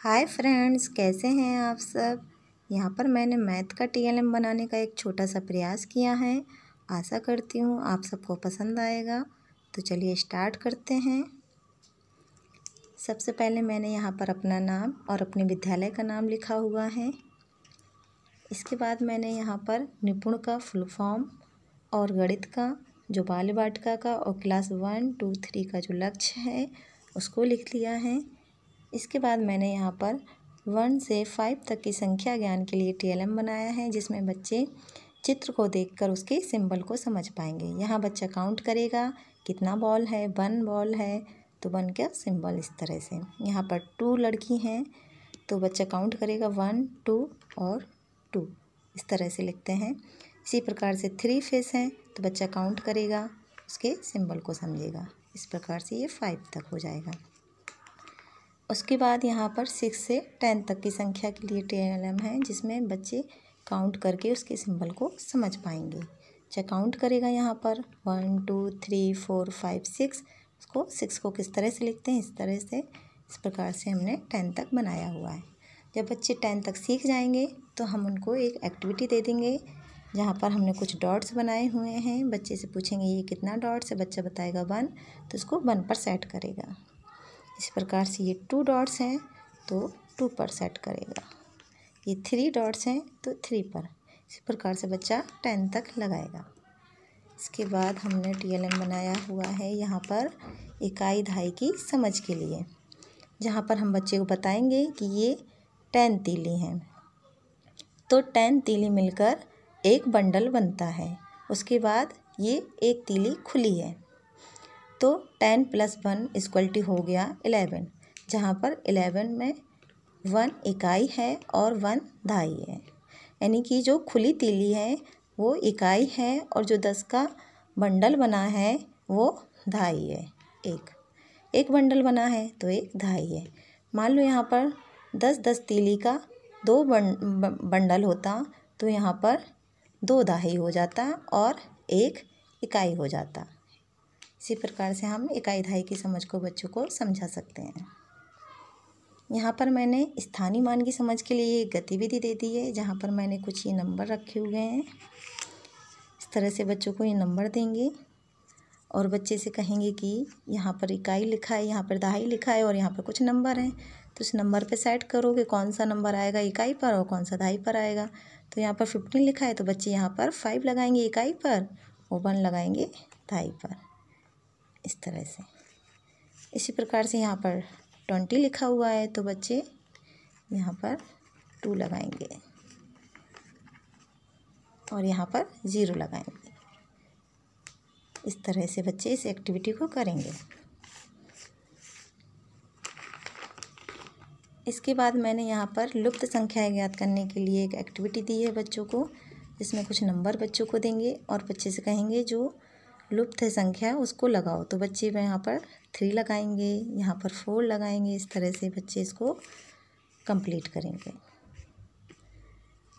Hi friends, कैसे हैं आप सब। यहाँ पर मैंने मैथ का टीएलएम बनाने का एक छोटा सा प्रयास किया है। आशा करती हूँ आप सबको पसंद आएगा। तो चलिए स्टार्ट करते हैं। सबसे पहले मैंने यहाँ पर अपना नाम और अपने विद्यालय का नाम लिखा हुआ है। इसके बाद मैंने यहाँ पर निपुण का फुल फॉर्म और गणित का जो बाल वाटिका का और क्लास 1, 2, 3 का जो लक्ष्य है उसको लिख लिया है। इसके बाद मैंने यहाँ पर 1 से 5 तक की संख्या ज्ञान के लिए टीएलएम बनाया है, जिसमें बच्चे चित्र को देखकर उसके सिंबल को समझ पाएंगे। यहाँ बच्चा काउंट करेगा कितना बॉल है, 1 बॉल है तो 1 का सिंबल इस तरह से। यहाँ पर 2 लड़की हैं तो बच्चा काउंट करेगा 1, 2 और 2 इस तरह से लिखते हैं। इसी प्रकार से 3 फिश हैं तो बच्चा काउंट करेगा, उसके सिंबल को समझेगा। इस प्रकार से ये 5 तक हो जाएगा। उसके बाद यहाँ पर 6 से 10 तक की संख्या के लिए टीएलएम है, जिसमें बच्चे काउंट करके उसके सिंबल को समझ पाएंगे। चाहे काउंट करेगा यहाँ पर 1, 2, 3, 4, 5, 6। उसको 6 को किस तरह से लिखते हैं, इस तरह से। इस प्रकार से हमने 10 तक बनाया हुआ है। जब बच्चे 10 तक सीख जाएंगे तो हम उनको एक एक्टिविटी दे देंगे, जहाँ पर हमने कुछ डॉट्स बनाए हुए हैं। बच्चे से पूछेंगे ये कितना डॉट्स है, बच्चा बताएगा 1, तो उसको 1 पर सेट करेगा। इस प्रकार से ये 2 डॉट्स हैं तो 2 पर सेट करेगा। ये 3 डॉट्स हैं तो 3 पर। इसी प्रकार से बच्चा 10 तक लगाएगा। इसके बाद हमने टीएलएम बनाया हुआ है यहाँ पर इकाई दहाई की समझ के लिए, जहाँ पर हम बच्चे को बताएंगे कि ये 10 तीली हैं तो 10 तीली मिलकर एक बंडल बनता है। उसके बाद ये एक तीली खुली है तो 10 + 1 = हो गया 11, जहाँ पर 11 में 1 इकाई है और 1 दहाई है। यानी कि जो खुली तीली है वो इकाई है और जो 10 का बंडल बना है वो दहाई है। एक बंडल बना है तो एक दहाई है। मान लो यहाँ पर 10 तीली का 2 बंडल होता तो यहाँ पर 2 दहाई हो जाता और 1 इकाई हो जाता। इसी प्रकार से हम इकाई दहाई की समझ को बच्चों को समझा सकते हैं। यहाँ पर मैंने स्थानीय मान की समझ के लिए एक गतिविधि दे दी है, जहाँ पर मैंने कुछ ये नंबर रखे हुए हैं। इस तरह से बच्चों को ये नंबर देंगे और बच्चे से कहेंगे कि यहाँ पर इकाई लिखा है, यहाँ पर दहाई लिखा है और यहाँ पर कुछ नंबर हैं, तो इस नंबर पे सेट करोगे कौन सा नंबर आएगा इकाई पर और कौन सा दहाई पर आएगा। तो यहाँ पर 15 लिखा है तो बच्चे यहाँ पर 5 लगाएंगे इकाई पर और 1 लगाएंगे दहाई पर, इस तरह से। इसी प्रकार से यहाँ पर 20 लिखा हुआ है तो बच्चे यहाँ पर 2 लगाएंगे और यहाँ पर 0 लगाएंगे। इस तरह से बच्चे इस एक्टिविटी को करेंगे। इसके बाद मैंने यहाँ पर लुप्त संख्याएं ज्ञात करने के लिए एक एक्टिविटी दी है बच्चों को, जिसमें कुछ नंबर बच्चों को देंगे और बच्चे से कहेंगे जो लुप्त है संख्या उसको लगाओ। तो बच्चे यहाँ पर 3 लगाएंगे, यहाँ पर 4 लगाएंगे। इस तरह से बच्चे इसको कंप्लीट करेंगे।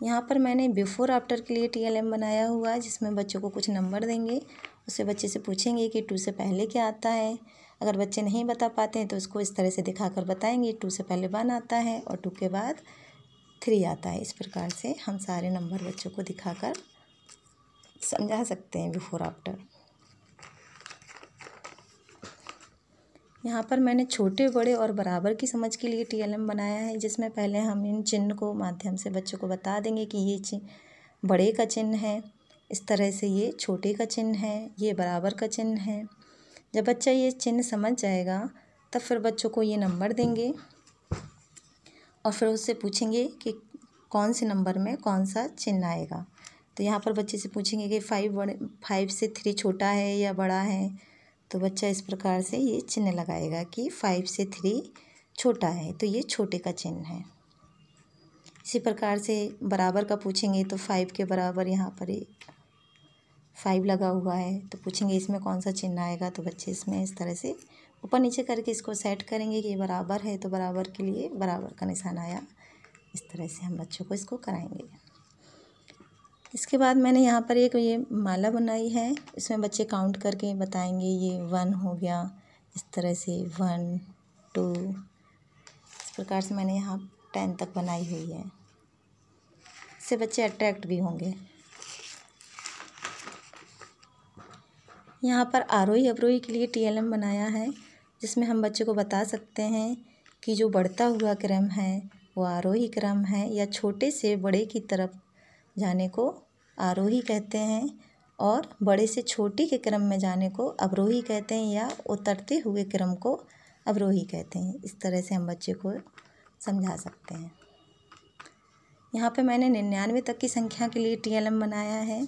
यहाँ पर मैंने बिफोर आफ्टर के लिए टीएलएम बनाया हुआ है, जिसमें बच्चों को कुछ नंबर देंगे। उससे बच्चे से पूछेंगे कि 2 से पहले क्या आता है। अगर बच्चे नहीं बता पाते हैं तो उसको इस तरह से दिखाकर बताएंगे 2 से पहले 1 आता है और 2 के बाद 3 आता है। इस प्रकार से हम सारे नंबर बच्चों को दिखाकर समझा सकते हैं बिफोर आफ्टर। यहाँ पर मैंने छोटे, बड़े और बराबर की समझ के लिए टीएलएम बनाया है, जिसमें पहले हम इन चिन्ह को माध्यम से बच्चों को बता देंगे कि ये चिन्ह बड़े का चिन्ह है, इस तरह से ये छोटे का चिन्ह है, ये बराबर का चिन्ह है। जब बच्चा ये चिन्ह समझ जाएगा तब फिर बच्चों को ये नंबर देंगे और फिर उससे पूछेंगे कि कौन से नंबर में कौन सा चिन्ह आएगा। तो यहाँ पर बच्चे से पूछेंगे कि 5 से 3 छोटा है या बड़ा है, तो बच्चा इस प्रकार से ये चिन्ह लगाएगा कि 5 से 3 छोटा है तो ये छोटे का चिन्ह है। इसी प्रकार से बराबर का पूछेंगे तो 5 के बराबर यहाँ पर 5 लगा हुआ है, तो पूछेंगे इसमें कौन सा चिन्ह आएगा, तो बच्चे इसमें इस तरह से ऊपर नीचे करके इसको सेट करेंगे कि ये बराबर है तो बराबर के लिए बराबर का निशान आया। इस तरह से हम बच्चों को इसको कराएंगे। इसके बाद मैंने यहाँ पर एक ये माला बनाई है, इसमें बच्चे काउंट करके बताएंगे ये 1 हो गया। इस तरह से 1, 2, इस प्रकार से मैंने यहाँ 10 तक बनाई हुई है। इससे बच्चे अट्रैक्ट भी होंगे। यहाँ पर आरोही अवरोही के लिए TLM बनाया है, जिसमें हम बच्चे को बता सकते हैं कि जो बढ़ता हुआ क्रम है वो आरोही क्रम है, या छोटे से बड़े की तरफ जाने को आरोही कहते हैं और बड़े से छोटे के क्रम में जाने को अवरोही कहते हैं, या उतरते हुए क्रम को अवरोही कहते हैं। इस तरह से हम बच्चे को समझा सकते हैं। यहाँ पे मैंने 99 तक की संख्या के लिए TLM बनाया है।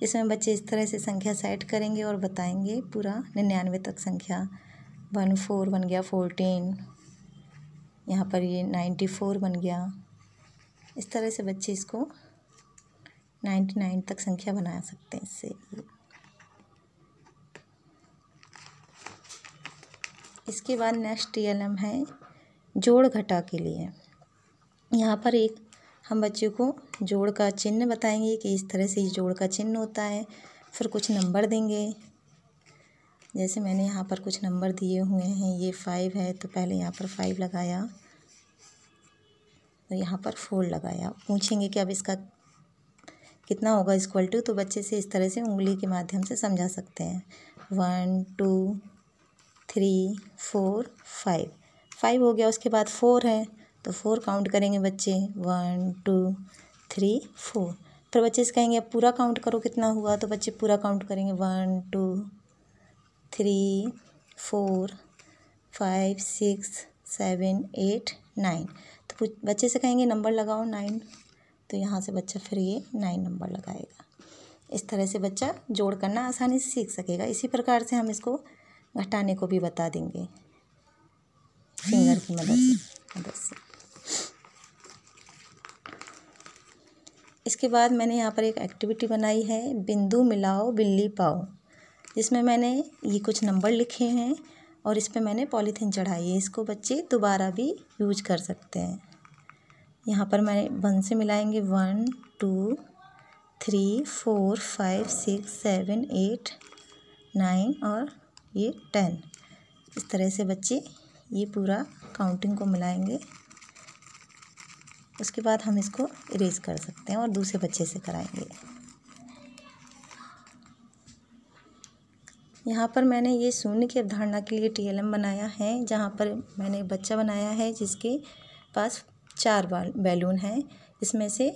इसमें बच्चे इस तरह से संख्या सेट करेंगे और बताएंगे पूरा 99 तक संख्या। 14 बन गया, 14, यहाँ पर ये 94 बन गया। इस तरह से बच्चे इसको 99 तक संख्या बना सकते हैं इससे। इसके बाद नेक्स्ट TLM है जोड़ घटा के लिए। यहाँ पर एक हम बच्चे को जोड़ का चिन्ह बताएंगे कि इस तरह से इस जोड़ का चिन्ह होता है। फिर कुछ नंबर देंगे, जैसे मैंने यहाँ पर कुछ नंबर दिए हुए हैं। ये 5 है तो पहले यहाँ पर 5 लगाया, तो यहाँ पर 4 लगाया। पूछेंगे कि अब इसका कितना होगा इक्वल टू, तो बच्चे से इस तरह से उंगली के माध्यम से समझा सकते हैं। 1 2 3 4 5, 5 हो गया। उसके बाद 4 है तो 4 काउंट करेंगे बच्चे, 1 2 3 4। फिर बच्चे से कहेंगे अब पूरा काउंट करो कितना हुआ, तो बच्चे पूरा काउंट करेंगे 1 2 3 4 5 6 7 8 9। तो बच्चे से कहेंगे नंबर लगाओ 9, तो यहाँ से बच्चा फिर ये 9 नंबर लगाएगा। इस तरह से बच्चा जोड़ करना आसानी से सीख सकेगा। इसी प्रकार से हम इसको घटाने को भी बता देंगे फिंगर की मदद से। इसके बाद मैंने यहाँ पर एक एक्टिविटी बनाई है, बिंदु मिलाओ बिल्ली पाओ, जिसमें मैंने ये कुछ नंबर लिखे हैं और इस पे मैंने पॉलीथीन चढ़ाई है। इसको बच्चे दोबारा भी यूज कर सकते हैं। यहाँ पर मैंने 1 से मिलाएंगे 1 2 3 4 5 6 7 8 9 और ये 10। इस तरह से बच्चे ये पूरा काउंटिंग को मिलाएंगे। उसके बाद हम इसको इरेज कर सकते हैं और दूसरे बच्चे से कराएंगे। यहाँ पर मैंने ये शून्य की अवधारणा के लिए TLM बनाया है, जहाँ पर मैंने एक बच्चा बनाया है जिसके पास 4 बैलून हैं। इसमें से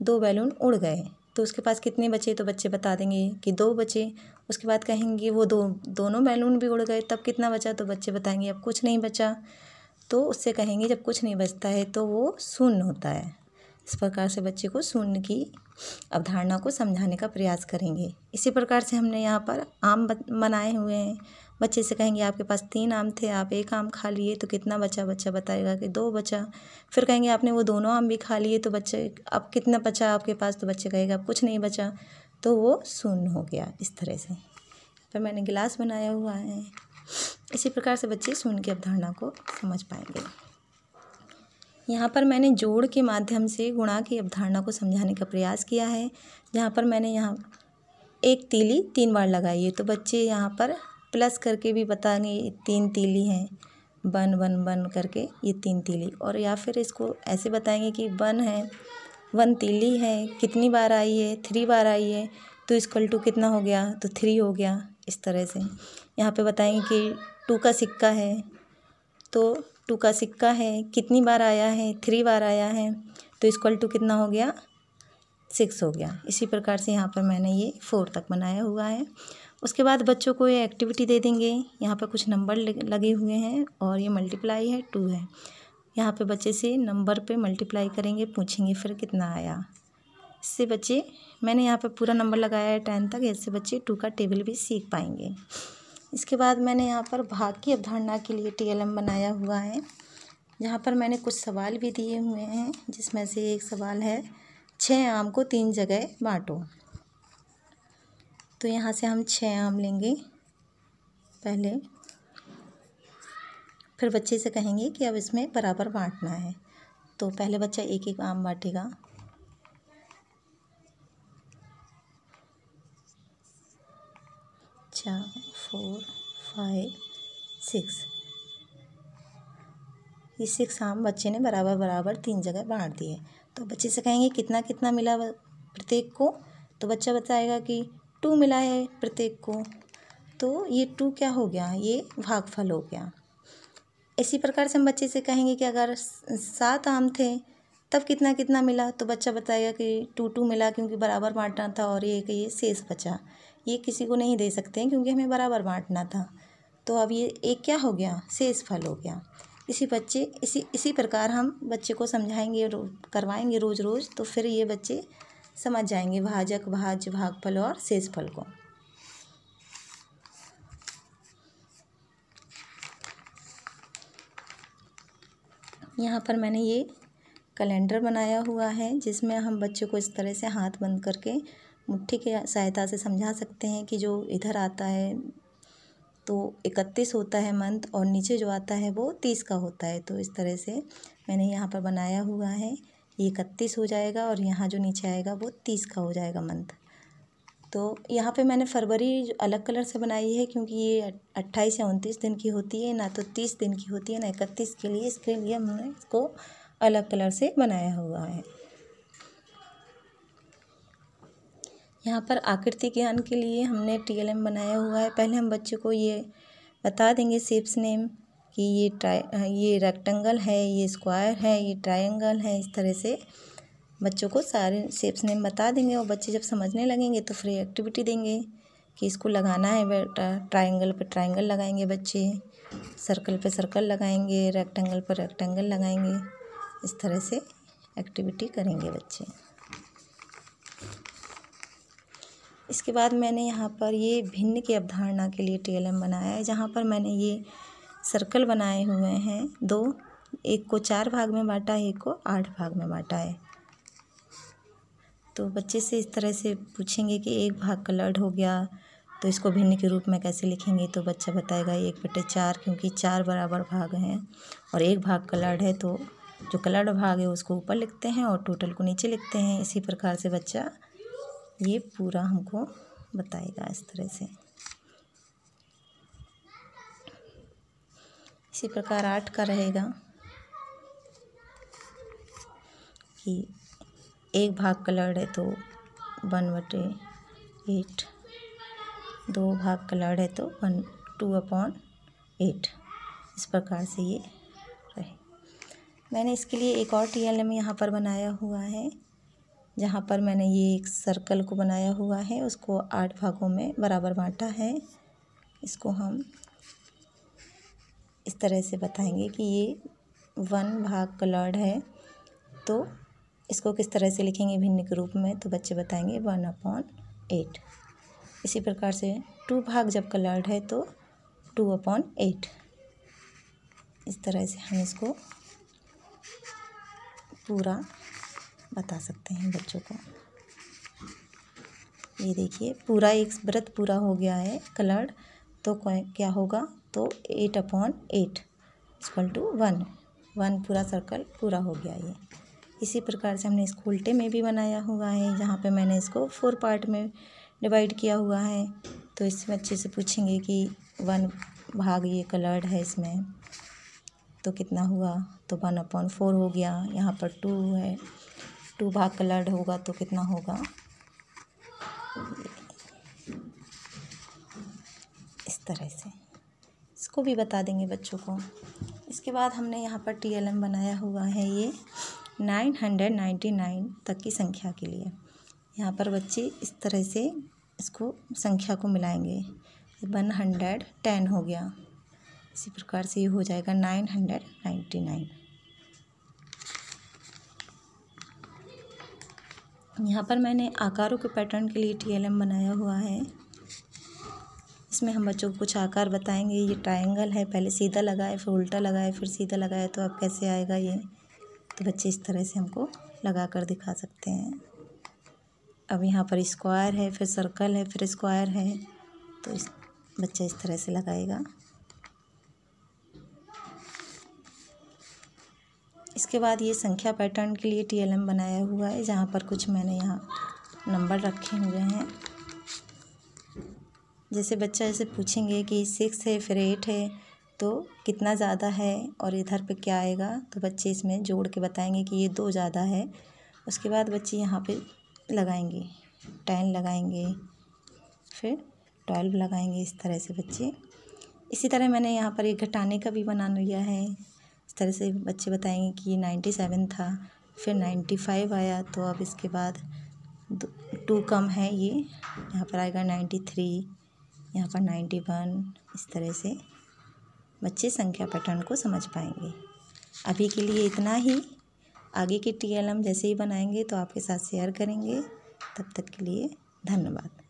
2 बैलून उड़ गए, तो उसके पास कितने बचे, तो बच्चे बता देंगे कि 2 बचे। उसके बाद कहेंगे वो दोनों बैलून भी उड़ गए, तब कितना बचा, तो बच्चे बताएंगे अब कुछ नहीं बचा। तो उससे कहेंगे जब कुछ नहीं बचता है तो वो शून्य होता है। इस प्रकार से बच्चे को शून्य की अवधारणा को समझाने का प्रयास करेंगे। इसी प्रकार से हमने यहाँ पर आम बनाए हुए हैं। बच्चे से कहेंगे आपके पास 3 आम थे, आप 1 आम खा लिए तो कितना बचा, बच्चा बताएगा कि 2 बचा। फिर कहेंगे आपने वो दोनों आम भी खा लिए तो बच्चे अब कितना बचा आपके पास, तो बच्चे कहेगा अब कुछ नहीं बचा, तो वो शून्य हो गया। इस तरह से फिर मैंने गिलास बनाया हुआ है। इसी प्रकार से बच्चे शून्य की अवधारणा को समझ पाएंगे। यहाँ पर मैंने जोड़ के माध्यम से गुणा की अवधारणा को समझाने का प्रयास किया है, जहाँ पर मैंने यहाँ एक तीली 3 बार लगाई है, तो बच्चे यहाँ पर प्लस करके भी बताएंगे 3 तीली हैं, 1 1 1 करके ये 3 तीली। और या फिर इसको ऐसे बताएंगे कि 1 है, 1 तीली है, कितनी बार आई है, 3 बार आई है, तो इक्वल टू कितना हो गया, तो 3 हो गया। इस तरह से यहाँ पे बताएंगे कि 2 का सिक्का है, तो 2 का सिक्का है, कितनी बार आया है, 3 बार आया है, तो इक्वल टू कितना हो गया, 6 हो गया। इसी प्रकार से यहाँ पर मैंने ये 4 तक बनाया हुआ है। उसके बाद बच्चों को ये एक्टिविटी दे देंगे। यहाँ पर कुछ नंबर लगे हुए हैं और ये मल्टीप्लाई है 2 है। यहाँ पे बच्चे से नंबर पे मल्टीप्लाई करेंगे, पूछेंगे फिर कितना आया। इससे बच्चे, मैंने यहाँ पे पूरा नंबर लगाया है 10 तक, इससे बच्चे 2 का टेबल भी सीख पाएंगे। इसके बाद मैंने यहाँ पर भाग की अवधारणा के लिए TLM बनाया हुआ है, जहाँ पर मैंने कुछ सवाल भी दिए हुए हैं, जिसमें से एक सवाल है 6 आम को 3 जगह बांटो। तो यहाँ से हम 6 आम लेंगे पहले, फिर बच्चे से कहेंगे कि अब इसमें बराबर बांटना है। तो पहले बच्चा 1 आम बांटेगा, चार 4 5 6। ये 6 हम बच्चे ने बराबर बराबर 3 जगह बांट दिए। तो बच्चे से कहेंगे कितना कितना मिला प्रत्येक को, तो बच्चा बताएगा कि 2 मिला है प्रत्येक को। तो ये 2 क्या हो गया, ये भागफल हो गया। इसी प्रकार से हम बच्चे से कहेंगे कि अगर 7 आम थे तब कितना कितना मिला, तो बच्चा बताएगा कि 2 मिला क्योंकि बराबर बांटना था, और ये शेष बचा। ये किसी को नहीं दे सकते हैं क्योंकि हमें बराबर बांटना था। तो अब ये एक क्या हो गया, शेष फल हो गया। इसी प्रकार हम बच्चे को समझाएंगे, करवाएंगे रोज़ रोज़, तो फिर ये बच्चे समझ जाएंगे भाजक, भाज्य, भागफल और शेष फल को। यहाँ पर मैंने ये कैलेंडर बनाया हुआ है जिसमें हम बच्चों को इस तरह से हाथ बंद करके मुट्ठी की सहायता से समझा सकते हैं कि जो इधर आता है तो 31 होता है मंथ, और नीचे जो आता है वो 30 का होता है। तो इस तरह से मैंने यहाँ पर बनाया हुआ है, ये 31 हो जाएगा और यहाँ जो नीचे आएगा वो 30 का हो जाएगा मंथ। तो यहाँ पे मैंने फरवरी अलग कलर से बनाई है क्योंकि ये 28 या 29 दिन की होती है, ना तो 30 दिन की होती है, ना 31 के लिए। इसके लिए हमने इसको अलग कलर से बनाया हुआ है। यहाँ पर आकृति ज्ञान के लिए हमने TLM बनाया हुआ है। पहले हम बच्चों को ये बता देंगे शेप्स नेम कि ये रेक्टेंगल है, ये स्क्वायर है, ये ट्रायंगल है। इस तरह से बच्चों को सारे शेप्स नेम बता देंगे, और बच्चे जब समझने लगेंगे तो फिर एक्टिविटी देंगे कि इसको लगाना है बेटा। ट्रायंगल पर ट्रायंगल लगाएंगे बच्चे, सर्कल पे सर्कल लगाएंगे, रेक्टेंगल पर रेक्टेंगल लगाएंगे। इस तरह से एक्टिविटी करेंगे बच्चे। इसके बाद मैंने यहाँ पर ये भिन्न की अवधारणा के लिए TLM बनाया है, जहाँ पर मैंने ये सर्कल बनाए हुए हैं 2, एक को 4 भाग में बांटा है, एक को 8 भाग में बांटा है। तो बच्चे से इस तरह से पूछेंगे कि एक भाग कलर्ड हो गया तो इसको भिन्न के रूप में कैसे लिखेंगे, तो बच्चा बताएगा 1/4, क्योंकि 4 बराबर भाग हैं और एक भाग कलर्ड है, तो जो कलर्ड भाग है उसको ऊपर लिखते हैं और टोटल को नीचे लिखते हैं। इसी प्रकार से बच्चा ये पूरा हमको बताएगा इस तरह से। इसी प्रकार 8 का रहेगा कि एक भाग कलर्ड है तो 1/8, 2 भाग कलर्ड है तो 2/8। इस प्रकार से ये रहे। मैंने इसके लिए एक और TLM यहाँ पर बनाया हुआ है, जहाँ पर मैंने ये एक सर्कल को बनाया हुआ है, उसको 8 भागों में बराबर बांटा है। इसको हम इस तरह से बताएंगे कि ये 1 भाग कलर्ड है, तो इसको किस तरह से लिखेंगे भिन्न के रूप में, तो बच्चे बताएंगे 1/8। इसी प्रकार से 2 भाग जब कलर्ड है तो 2/8। इस तरह से हम इसको पूरा बता सकते हैं बच्चों को। ये देखिए पूरा एक व्रत पूरा हो गया है कलर्ड, तो क्या होगा, तो 8/8 = 1 पूरा सर्कल पूरा हो गया ये। इसी प्रकार से हमने इसको उल्टे में भी बनाया हुआ है, जहाँ पे मैंने इसको 4 पार्ट में डिवाइड किया हुआ है। तो इस बच्चे से पूछेंगे कि 1 भाग ये कलर्ड है इसमें तो कितना हुआ, तो 1/4 हो गया। यहाँ पर 2 है, 2 भाग कलर्ड होगा तो कितना होगा, इस तरह से इसको भी बता देंगे बच्चों को। इसके बाद हमने यहाँ पर TLM बनाया हुआ है ये 999 तक की संख्या के लिए। यहाँ पर बच्चे इस तरह से इसको संख्या को मिलाएंगे, 110 हो गया। इसी प्रकार से ये हो जाएगा 999। यहाँ पर मैंने आकारों के पैटर्न के लिए TLM बनाया हुआ है। इसमें हम बच्चों को कुछ आकार बताएंगे। ये ट्रायंगल है, पहले सीधा लगाए फिर उल्टा लगाए फिर सीधा लगाए, तो अब कैसे आएगा ये, तो बच्चे इस तरह से हमको लगा कर दिखा सकते हैं। अब यहाँ पर स्क्वायर है, फिर सर्कल है, फिर स्क्वायर है, तो बच्चा इस तरह से लगाएगा। इसके बाद ये संख्या पैटर्न के लिए TLM बनाया हुआ है, जहाँ पर कुछ मैंने यहाँ नंबर रखे हुए हैं। जैसे बच्चा ऐसे पूछेंगे कि 6 है फिर 8 है, तो कितना ज़्यादा है और इधर पे क्या आएगा, तो बच्चे इसमें जोड़ के बताएंगे कि ये 2 ज़्यादा है। उसके बाद बच्चे यहाँ पे लगाएंगे, 10 लगाएंगे, फिर 12 लगाएंगे। इस तरह से बच्चे, इसी तरह मैंने यहाँ पर एक घटाने का भी बना लिया है। इस तरह से बच्चे बताएंगे कि ये 97 था, फिर 95 आया, तो अब इसके बाद 2 कम है, ये यहाँ पर आएगा 93, यहाँ पर 91। इस तरह से बच्चे संख्या पैटर्न को समझ पाएंगे। अभी के लिए इतना ही। आगे की TLM जैसे ही बनाएंगे तो आपके साथ शेयर करेंगे। तब तक के लिए धन्यवाद।